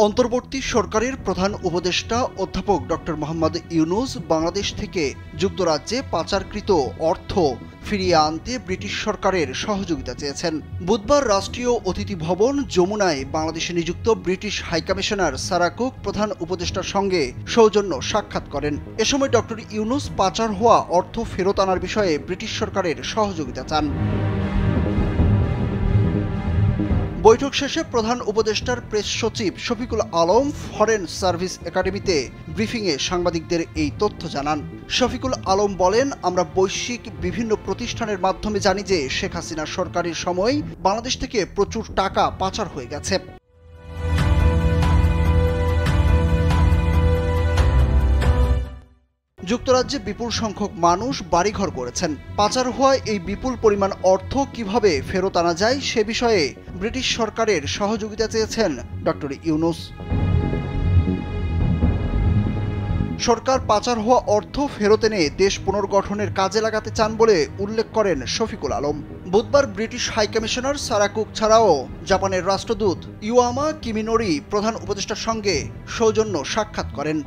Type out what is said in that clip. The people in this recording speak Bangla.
অন্তর্বর্তী সরকারের প্রধান উপদেষ্টা অধ্যাপক ডক্টর মোহাম্মদ ইউনূস বাংলাদেশ থেকে যুক্তরাজ্যে পাচারকৃত অর্থ ফিরিয়ে আনতে ব্রিটিশ সরকারের সহযোগিতা চেয়েছেন। বুধবার রাষ্ট্রীয় অতিথি ভবন যমুনায় বাংলাদেশে নিযুক্ত ব্রিটিশ হাইকমিশনার সারা কুক প্রধান উপদেষ্টার সঙ্গে সৌজন্য সাক্ষাৎ করেন। এ সময় ডক্টর ইউনূস পাচার হওয়া অর্থ ফেরত আনার বিষয়ে ব্রিটিশ সরকারের সহযোগিতা চান। বৈঠক শেষে প্রধান উপদেষ্টার প্রেস সচিব শফিকুল আলম ফরেন সার্ভিস একাডেমিতে ব্রিফিংয়ে সাংবাদিকদের এই তথ্য জানান। শফিকুল আলম বলেন, আমরা বৈশ্বিক বিভিন্ন প্রতিষ্ঠানের মাধ্যমে জানি যে শেখ হাসিনা সরকারের সময় বাংলাদেশ থেকে প্রচুর টাকা পাচার হয়ে গেছে। যুক্তরাজ্যে বিপুল সংখ্যক মানুষ বাড়িঘর করেছেন। পাচার হওয়ায় এই বিপুল পরিমাণ অর্থ কিভাবে ফেরত আনা যায় সে বিষয়ে ব্রিটিশ সরকারের সহযোগিতা চেয়েছেন ডক্টর ইউনূস। সরকার পাচার হওয়া অর্থ ফেরত এনে দেশ পুনর্গঠনের কাজে লাগাতে চান বলে উল্লেখ করেন শফিকুল আলম। বুধবার ব্রিটিশ হাইকমিশনার সারা কুক ছাড়াও জাপানের রাষ্ট্রদূত ইওয়ামা কিমিনোরি প্রধান উপদেষ্টার সঙ্গে সৌজন্য সাক্ষাৎ করেন।